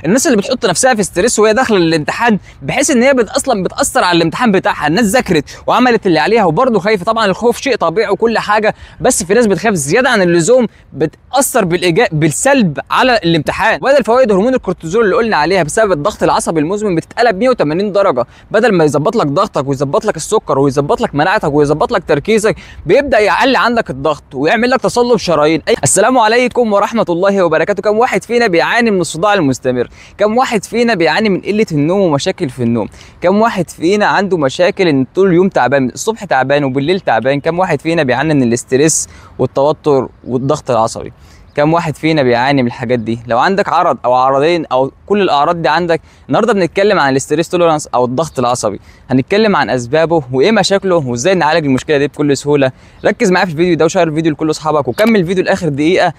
الناس اللي بتحط نفسها في ستريس وهي داخله الامتحان بحيث ان هي اصلا بتاثر على الامتحان بتاعها. الناس ذاكرت وعملت اللي عليها وبرده خايفه، طبعا الخوف شيء طبيعي وكل حاجه، بس في ناس بتخاف زياده عن اللزوم بتاثر بالسلب على الامتحان. وبدل فوائد هرمون الكورتيزول اللي قلنا عليها بسبب الضغط العصبي المزمن بتتقلب 180 درجه. بدل ما يظبط لك ضغطك ويظبط لك السكر ويظبط لك مناعتك ويظبط لك تركيزك، بيبدا يعلي عندك الضغط ويعمل لك تصلب شرايين. السلام عليكم ورحمه الله وبركاته. كم واحد فينا بيعاني من الصداع المستمر؟ كم واحد فينا بيعاني من قله النوم ومشاكل في النوم؟ كم واحد فينا عنده مشاكل ان طول اليوم تعبان، الصبح تعبان وبالليل تعبان؟ كم واحد فينا بيعاني من الاسترس والتوتر والضغط العصبي؟ كم واحد فينا بيعاني من الحاجات دي؟ لو عندك عرض او عرضين او كل الاعراض دي عندك، النهارده بنتكلم عن الاستريس توليرانس او الضغط العصبي. هنتكلم عن اسبابه وايه مشاكله وازاي نعالج المشكله دي بكل سهوله. ركز معايا في الفيديو ده وشير الفيديو لكل اصحابك وكمل الفيديو لاخر دقيقه.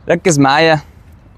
ركز معايا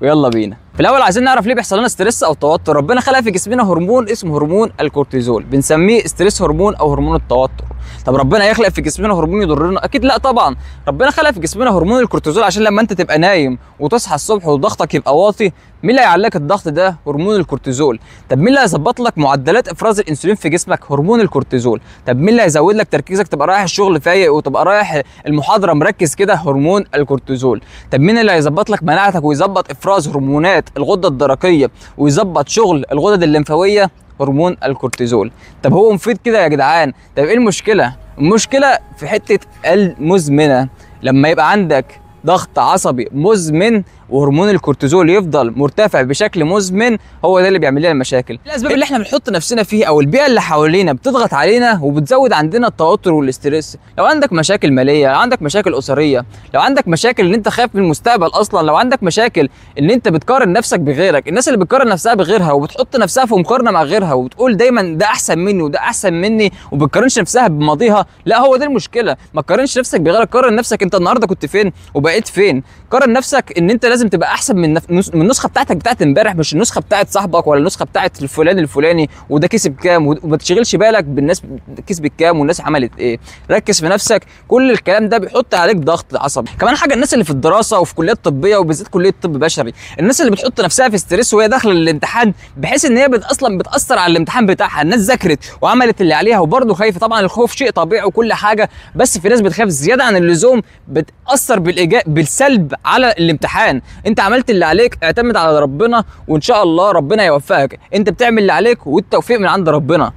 ويلا بينا. في الاول عايزين نعرف ليه بيحصل لنا ستريس او توتر. ربنا خلق في جسمنا هرمون اسمه هرمون الكورتيزول، بنسميه ستريس هرمون او هرمون التوتر. طب ربنا يخلق في جسمنا هرمون يضرنا؟ اكيد لا طبعا. ربنا خلق في جسمنا هرمون الكورتيزول عشان لما انت تبقى نايم وتصحى الصبح وضغطك يبقى واطي، مين اللي هيعلق الضغط ده؟ هرمون الكورتيزول. طب مين اللي هيظبط لك معدلات افراز الانسولين في جسمك؟ هرمون الكورتيزول. طب مين اللي هيزود لك تركيزك تبقى رايح الشغل فايق وتبقى رايح المحاضره مركز كده؟ هرمون الكورتيزول. طب مين اللي هيظبط لك مناعتك ويظبط افراز هرمونات الغده الدرقيه ويظبط شغل الغدد الليمفاويه؟ هرمون الكورتيزول. طب هو مفيد كده يا جدعان؟ طب ايه المشكله؟ المشكله في حته المزمنه. لما يبقى عندك ضغط عصبي مزمن وهرمون الكورتيزول يفضل مرتفع بشكل مزمن، هو ده اللي بيعمل لنا المشاكل. الاسباب اللي احنا بنحط نفسنا فيه او البيئه اللي حوالينا بتضغط علينا وبتزود عندنا التوتر والاسترس. لو عندك مشاكل ماليه، لو عندك مشاكل اسريه، لو عندك مشاكل ان انت خايف من المستقبل اصلا، لو عندك مشاكل ان انت بتقارن نفسك بغيرك، الناس اللي بتقارن نفسها بغيرها وبتحط نفسها في مقارنه مع غيرها وبتقول دايما ده احسن مني وده احسن مني وبتقارنش نفسها بماضيها، لا هو ده المشكله. ما تقارنش نفسك بغيرك، قارن نفسك انت النهارده كنت فين وبقيت فين. قارن نفسك ان انت لازم تبقى احسن من النسخه بتاعت امبارح، مش النسخه بتاعت صاحبك ولا النسخه بتاعت الفلان الفلاني وده كسب كام، وما تشغلش بالك بالناس كسبت كام والناس عملت ايه. ركز في نفسك. كل الكلام ده بيحط عليك ضغط عصبي. كمان حاجه، الناس اللي في الدراسه وفي كليات طبيه وبالذات كليه طب بشري، الناس اللي بتحط نفسها في ستريس وهي داخله الامتحان بحيث ان هي اصلا بتاثر على الامتحان بتاعها. الناس ذاكرت وعملت اللي عليها وبرده خايفه، طبعا الخوف شيء طبيعي وكل حاجه، بس في ناس بتخاف زياده عن اللزوم بتاثر بالسلب على الامتحان. انت عملت اللي عليك، اعتمد على ربنا وان شاء الله ربنا يوفقك. انت بتعمل اللي عليك والتوفيق من عند ربنا.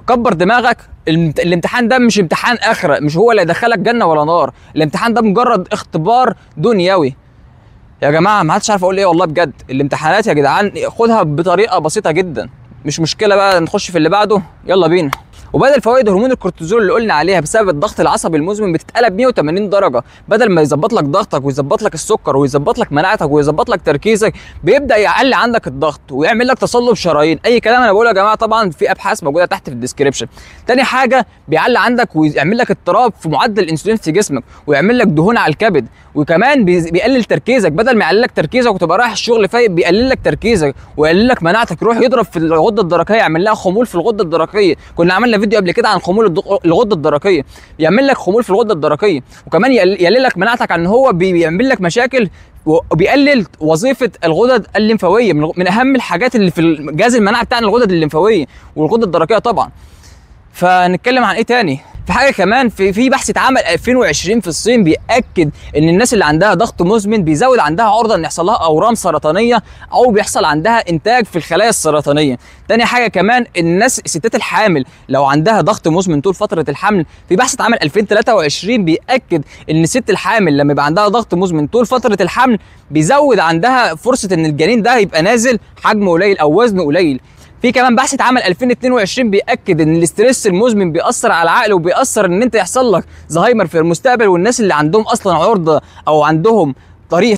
كبر دماغك. الامتحان ده مش امتحان اخره، مش هو اللي يدخلك جنه ولا نار. الامتحان ده مجرد اختبار دنيوي يا جماعه. ما عادش عارف اقول ايه والله بجد. الامتحانات يا جدعان خدها بطريقه بسيطه جدا، مش مشكله بقى. نخش في اللي بعده، يلا بينا. وبدل فوائد هرمون الكورتيزول اللي قلنا عليها بسبب الضغط العصبي المزمن بتتقلب 180 درجه. بدل ما يظبط لك ضغطك ويظبط لك السكر ويظبط لك مناعتك ويظبط لك تركيزك، بيبدا يعلي عندك الضغط ويعمل لك تصلب شرايين. اي كلام انا بقوله يا جماعه طبعا في ابحاث موجوده تحت في الديسكربشن. تاني حاجه، بيعلي عندك ويعمل لك اضطراب في معدل الانسولين في جسمك ويعمل لك دهون على الكبد، وكمان بيقلل تركيزك. بدل ما يقلل لك تركيزك وتبقى رايح الشغل فايق، بيقلل لك تركيزك ويقلل لك مناعتك، يروح يضرب في الغده الدرقيه، يعمل لها خمول في الغده الدرقيه. كنا عملنا فيديو قبل كده عن خمول الغده الدرقيه. بيعمل لك خمول في الغده الدرقيه، وكمان يقلل لك مناعتك عن هو بيعمل لك مشاكل وبيقلل وظيفه الغدد الليمفاويه، من اهم الحاجات اللي في الجهاز المناعي بتاعنا الغدد الليمفاويه والغده الدرقيه طبعا. فنتكلم عن ايه تاني؟ في حاجه كمان، في بحث اتعمل 2020 في الصين بيأكد ان الناس اللي عندها ضغط مزمن بيزود عندها عرضه ان يحصل لها اورام سرطانيه او بيحصل عندها انتاج في الخلايا السرطانيه. تاني حاجه كمان، الناس الستات الحامل لو عندها ضغط مزمن طول فتره الحمل، في بحث اتعمل 2023 بيأكد ان الست الحامل لما يبقى عندها ضغط مزمن طول فتره الحمل بيزود عندها فرصه ان الجنين ده يبقى نازل حجمه قليل او وزنه قليل. في كمان بحث اتعمل 2022 بيأكد ان الاسترس المزمن بيأثر على العقل وبيأثر ان انت يحصل لك زهايمر في المستقبل. والناس اللي عندهم اصلا عرضه او عندهم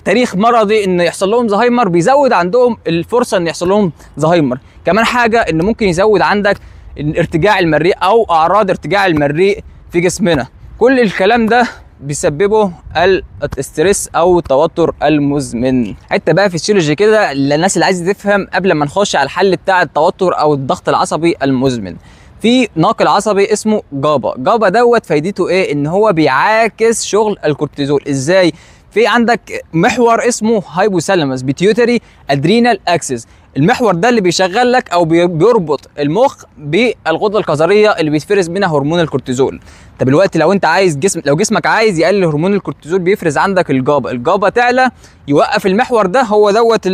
تاريخ مرضي ان يحصل لهم زهايمر بيزود عندهم الفرصه ان يحصل لهم زهايمر. كمان حاجه، ان ممكن يزود عندك ارتجاع المريء او اعراض ارتجاع المريء في جسمنا. كل الكلام ده بيسببه الاسترس او التوتر المزمن. حته بقى فيسيولوجي كده للناس اللي عايزه تفهم قبل ما نخش على الحل بتاع التوتر او الضغط العصبي المزمن. في ناقل عصبي اسمه جابا. جابا دوت فايدته ايه؟ ان هو بيعاكس شغل الكورتيزول. ازاي؟ في عندك محور اسمه هايبوثالاموس بيتيوتري ادرينال اكسس. المحور ده اللي بيشغل لك او بيربط المخ بالغده الكظريه اللي بيتفرز منها هرمون الكورتيزول. طب دلوقتي لو انت عايز لو جسمك عايز يقلل هرمون الكورتيزول بيفرز عندك الجابا تعلى يوقف المحور ده، هو دوت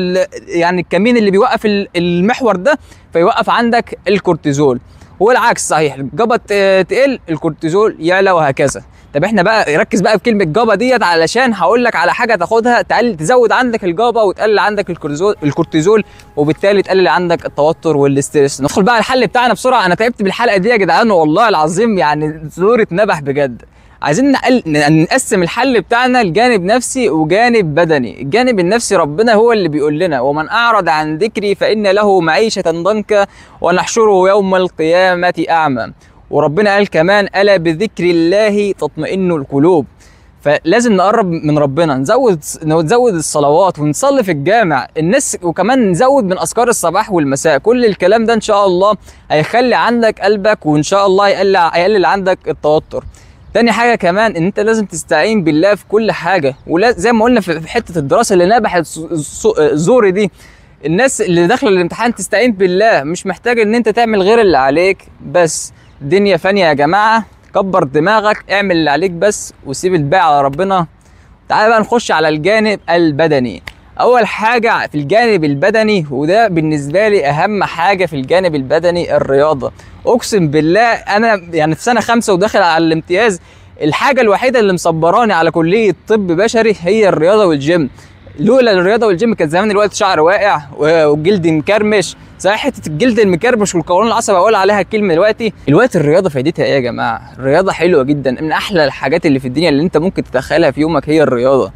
يعني الكمين اللي بيوقف المحور ده فيوقف عندك الكورتيزول، والعكس صحيح، الجابا تقل الكورتيزول يعلى وهكذا. طب احنا بقى ركز بقى في كلمه جابا ديت علشان هقول لك على حاجه تاخدها تزود عندك الجابا وتقلل عندك الكورتيزول وبالتالي تقلل عندك التوتر والاسترس. ندخل بقى الحل بتاعنا بسرعه. انا تعبت بالحلقه دي يا جدعان والله العظيم، يعني صورة نبح بجد. عايزين نقسم الحل بتاعنا لجانب نفسي وجانب بدني. الجانب النفسي ربنا هو اللي بيقول لنا ومن أعرض عن ذكري فإن له معيشة ضنكا ونحشره يوم القيامة أعمى. وربنا قال كمان ألا بذكر الله تطمئن القلوب. فلازم نقرب من ربنا، نزود الصلوات ونصلي في الجامع الناس، وكمان نزود من اذكار الصباح والمساء. كل الكلام ده ان شاء الله هيخلي عندك قلبك وان شاء الله هيقلل عندك التوتر. تاني حاجه كمان ان انت لازم تستعين بالله في كل حاجه، زي ما قلنا في حته الدراسه اللي نبحت زوري دي، الناس اللي داخله الامتحان تستعين بالله، مش محتاج ان انت تعمل غير اللي عليك بس. دنيا فانيه يا جماعه، كبر دماغك، اعمل اللي عليك بس وسيب الباقي على ربنا. تعال بقى نخش على الجانب البدني. اول حاجه في الجانب البدني، وده بالنسبه لي اهم حاجه في الجانب البدني، الرياضه. اقسم بالله انا يعني في سنه 5 وداخل على الامتياز، الحاجه الوحيده اللي مصبراني على كليه طب بشري هي الرياضه والجيم. لولا الرياضه والجيم كان زمان الوقت شعر واقع والجلد مكرمش. صحيح حته الجلد المكرمش والقولون العصبي اقول عليها كلمه دلوقتي. الرياضه فايدتها ايه يا جماعه؟ الرياضه حلوه جدا، من احلى الحاجات اللي في الدنيا اللي انت ممكن تدخلها في يومك هي الرياضه.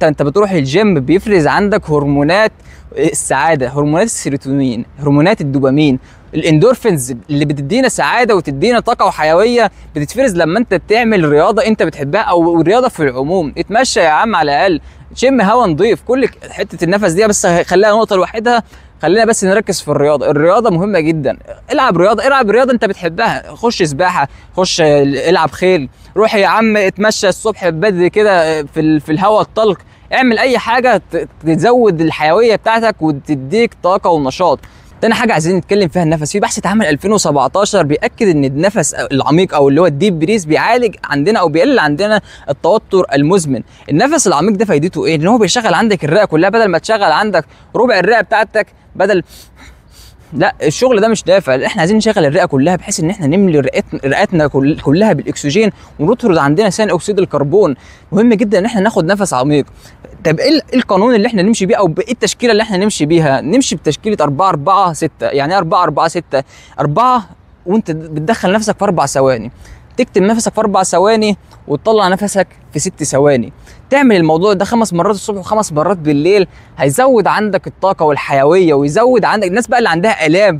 انت بتروح الجيم بيفرز عندك هرمونات السعاده، هرمونات السيروتونين، هرمونات الدوبامين، الاندورفينز اللي بتدينا سعاده وتدينا طاقه وحيويه، بتتفرز لما انت تعمل رياضه انت بتحبها او الرياضه في العموم. اتمشى يا عم على الاقل، شم هوا نضيف. كل حته النفس دي بس خليها نقطه لوحدها، خلينا بس نركز في الرياضه. الرياضه مهمه جدا. العب رياضه انت بتحبها، خش سباحه، خش العب خيل، روح يا عم اتمشى الصبح بدري كده في الهواء الطلق، اعمل اي حاجه تزود الحيويه بتاعتك وتديك طاقه ونشاط. تاني حاجه عايزين نتكلم فيها النفس. في بحث اتعمل 2017 بيأكد ان النفس العميق او اللي هو الديب بريز بيعالج عندنا او بيقلل عندنا التوتر المزمن. النفس العميق ده فايدته ايه؟ ان هو بيشغل عندك الرئه كلها، بدل ما تشغل عندك ربع الرئه بتاعتك، لا الشغل ده مش نافع. احنا عايزين نشغل الرئه كلها بحيث ان احنا نملي رئتنا كلها بالاكسجين ونطرد عندنا ثاني اكسيد الكربون. مهم جدا ان احنا ناخد نفس عميق. طب ايه القانون اللي احنا نمشي بيه او ايه التشكيله اللي احنا نمشي بيها؟ نمشي بتشكيله 4 4 6. يعني 4 4 6 4 وانت بتدخل نفسك في 4 ثواني، تكتم نفسك في 4 ثواني وتطلع نفسك في 6 ثواني. تعمل الموضوع ده 5 مرات الصبح و5 مرات بالليل، هيزود عندك الطاقه والحيويه ويزود عندك. الناس بقى اللي عندها الام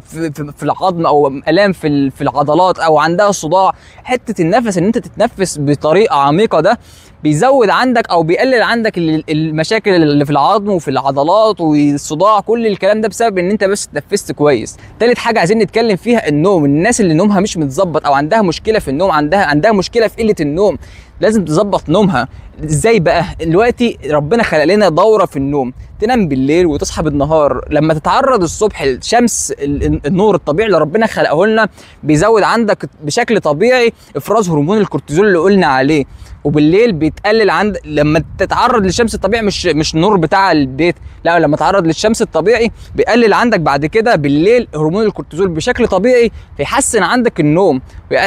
في العظم او الام في العضلات او عندها صداع، حته النفس ان انت تتنفس بطريقه عميقه ده بيزود عندك او بيقلل عندك المشاكل اللي في العظم وفي العضلات والصداع. كل الكلام ده بسبب ان انت بس تنفست كويس. تالت حاجه عايزين نتكلم فيها النوم. الناس اللي نومها مش متظبط او عندها مشكله في النوم، عندها مشكله في قله النوم، لازم تظبط نومها. ازاي بقى؟ دلوقتي ربنا خلق لنا دوره في النوم، تنام بالليل وتصحى بالنهار. لما تتعرض الصبح للشمس، النور الطبيعي اللي ربنا خلقه لنا بيزود عندك بشكل طبيعي افراز هرمون الكورتيزول اللي قلنا عليه، وبالليل بيتقلل لما تتعرض للشمس الطبيعي، مش النور بتاع البيت، لا لما تتعرض للشمس الطبيعي بيقلل عندك بعد كده بالليل هرمون الكورتيزول بشكل طبيعي، فيحسن عندك النوم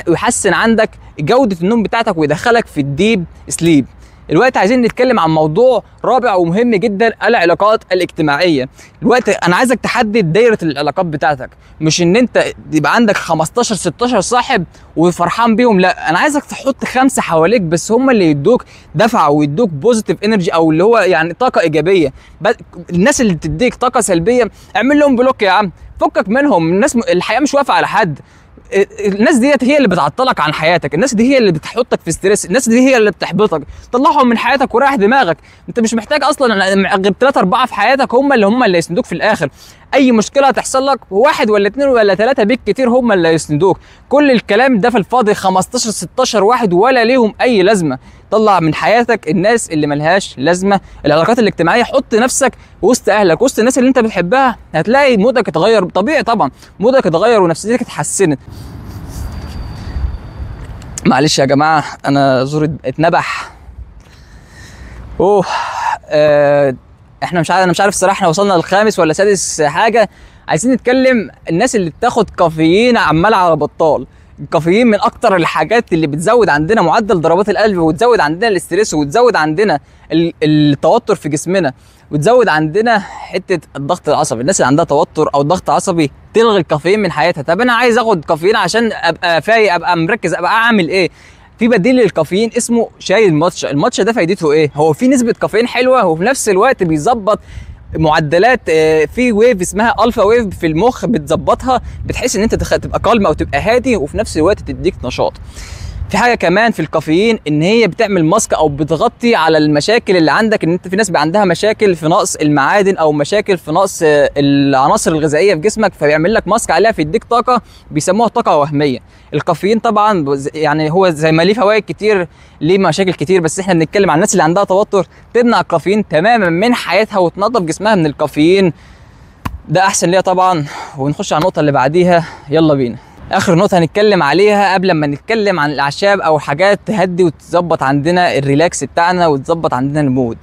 ويحسن عندك جوده النوم بتاعتك ويدخلك في الديب سليب. الوقت عايزين نتكلم عن موضوع رابع ومهم جدا، العلاقات الاجتماعيه. الوقت انا عايزك تحدد دايره العلاقات بتاعتك، مش ان انت يبقى عندك 15 16 صاحب وفرحان بيهم، لا انا عايزك تحط 5 حواليك بس هم اللي يدوك دفعه ويدوك بوزيتيف انرجي او اللي هو يعني طاقه ايجابيه. الناس اللي بتديك طاقه سلبيه اعمل لهم بلوك يا عم، فكك منهم. الناس الحياه مش واقفه على حد. الناس ديت هي اللي بتعطلك عن حياتك، الناس دي هي اللي بتحطك في ستريس، الناس دي هي اللي بتحبطك. طلعهم من حياتك وريح دماغك. انت مش محتاج اصلا غير 3 4 في حياتك هم اللي يسندوك في الاخر. اي مشكله هتحصل لك واحد ولا اتنين ولا تلاته بيك كتير هم اللي هيسندوك. كل الكلام ده في الفاضي، 15 16 واحد ولا ليهم اي لازمه. طلع من حياتك الناس اللي ملهاش لازمه. العلاقات الاجتماعيه، حط نفسك وسط اهلك، وسط الناس اللي انت بتحبها، هتلاقي مودك اتغير. طبيعي طبعا مودك اتغير ونفسيتك اتحسنت. معلش يا جماعه انا زوري اتنبح. اوه احنا مش عارف، انا مش عارف الصراحه احنا وصلنا للخامس ولا سادس حاجه. عايزين نتكلم الناس اللي بتاخد كافيين عمال على بطال. الكافيين من اكتر الحاجات اللي بتزود عندنا معدل ضربات القلب، وتزود عندنا الاستريس، وتزود عندنا التوتر في جسمنا، وتزود عندنا حته الضغط العصبي. الناس اللي عندها توتر او ضغط عصبي تلغي الكافيين من حياتها. طب انا عايز اخد كافيين عشان ابقى فايق، ابقى مركز، ابقى اعمل ايه؟ في بديل للكافيين اسمه شاي الماتشا. الماتشا ده فايدته ايه؟ هو في نسبه كافيين حلوه، وفي نفس الوقت بيظبط معدلات في ويف اسمها الفا ويف في المخ، بتظبطها بتحس ان انت تبقى كالم او تبقى هادي، وفي نفس الوقت تديك نشاط. في حاجه كمان في الكافيين، ان هي بتعمل ماسك او بتغطي على المشاكل اللي عندك. ان انت في ناس بقى عندها مشاكل في نقص المعادن او مشاكل في نقص العناصر الغذائيه في جسمك، فبيعمل لك ماسك عليها في يديك طاقه، بيسموها طاقه وهميه. الكافيين طبعا يعني هو زي ما ليه فوائد كتير ليه مشاكل كتير، بس احنا بنتكلم عن الناس اللي عندها توتر تمنع الكافيين تماما من حياتها وتنظف جسمها من الكافيين. ده احسن ليها طبعا. ونخش على النقطه اللي بعديها، يلا بينا. اخر نقطه هنتكلم عليها قبل ما نتكلم عن الاعشاب او حاجات تهدي وتظبط عندنا الريلاكس بتاعنا وتظبط عندنا المود.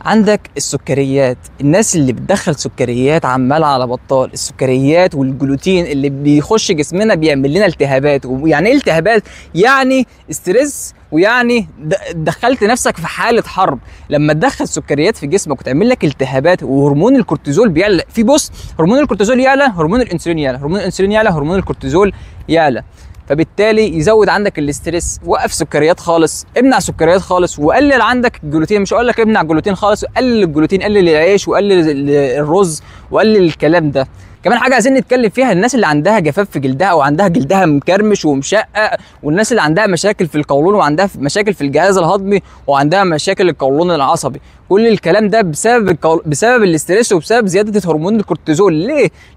عندك السكريات. الناس اللي بتدخل سكريات عمال على بطال، السكريات والجلوتين اللي بيخش جسمنا بيعمل لنا التهابات. ويعني ايه التهابات؟ يعني ستريس، ويعني دخلت نفسك في حاله حرب. لما تدخل سكريات في جسمك وتعمل لك التهابات، وهرمون الكورتيزول بيعلى. في بص، هرمون الكورتيزول يعلى، هرمون الانسولين يعلى، هرمون الانسولين يعلى، هرمون الكورتيزول يعلى، فبالتالي يزود عندك الاستريس. وقف سكريات خالص، امنع سكريات خالص، وقلل عندك الجلوتين. مش هقول لك امنع الجلوتين خالص، قلل الجلوتين، قلل العيش، وقلل الرز، وقلل الكلام ده. كمان حاجه عايزين نتكلم فيها، الناس اللي عندها جفاف في جلدها او عندها جلدها مكرمش ومشقق، والناس اللي عندها مشاكل في القولون وعندها مشاكل في الجهاز الهضمي وعندها مشاكل القولون العصبي، كل الكلام ده بسبب الاستريس وبسبب زياده هرمون الكورتيزول.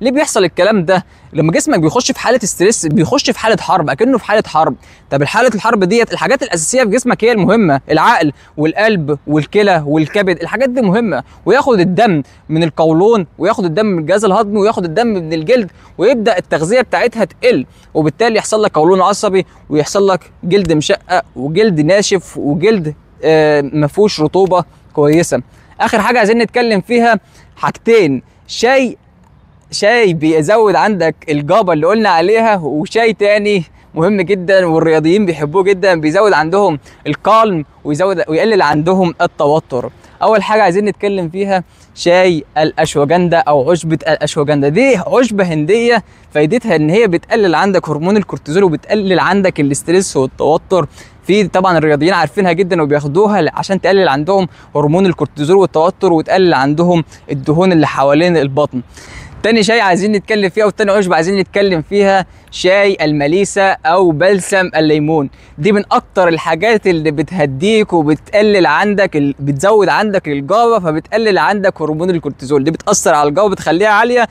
ليه بيحصل الكلام ده؟ لما جسمك بيخش في حاله ستريس بيخش في حاله حرب، اكنه في حاله حرب. طب الحاله الحرب ديت، الحاجات الاساسيه في جسمك هي المهمه، العقل والقلب والكلى والكبد، الحاجات دي مهمه. وياخد الدم من القولون، وياخد الدم من الجهاز الهضمي، وياخد الدم من الجلد، ويبدا التغذيه بتاعتها تقل، وبالتالي يحصل لك قولون عصبي، ويحصل لك جلد مشقق، وجلد ناشف، وجلد ما فيهوش رطوبه كويسه. اخر حاجه عايزين نتكلم فيها حاجتين، شاي بيزود عندك الجابه اللي قلنا عليها، وشاي تاني مهم جدا والرياضيين بيحبوه جدا، بيزود عندهم الكالم ويقلل عندهم التوتر. اول حاجه عايزين نتكلم فيها شاي الاشواجندا او عشبه الاشواجندا. دي عشبه هنديه، فايدتها ان هي بتقلل عندك هرمون الكورتيزول، وبتقلل عندك الاستريس والتوتر. في طبعا الرياضيين عارفينها جدا وبياخدوها عشان تقلل عندهم هرمون الكورتيزول والتوتر، وتقلل عندهم الدهون اللي حوالين البطن. تاني شاي عايزين نتكلم فيها، وتاني عشبة عايزين نتكلم فيها شاي المليسة او بلسم الليمون. دي من اكتر الحاجات اللي بتهديك وبتقلل عندك بتزود عندك الجابة، فبتقلل عندك هرمون الكورتيزول. دي بتأثر على الجابة، بتخليها عالية،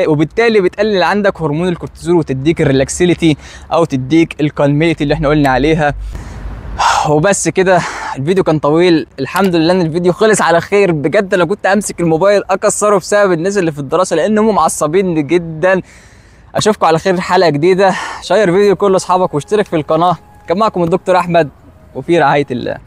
وبالتالي بتقلل عندك هرمون الكورتيزول، وتديك الريلاكسيليتي او تديك الكالميتي اللي احنا قلنا عليها. وبس كده. الفيديو كان طويل، الحمد لله ان الفيديو خلص على خير. بجد انا كنت امسك الموبايل اكسره بسبب الناس اللي في الدراسه، لانهم معصبين جدا. اشوفكم على خير حلقه جديده. شير فيديو لكل اصحابك واشترك في القناه. كان معكم الدكتور احمد، وفي رعايه الله.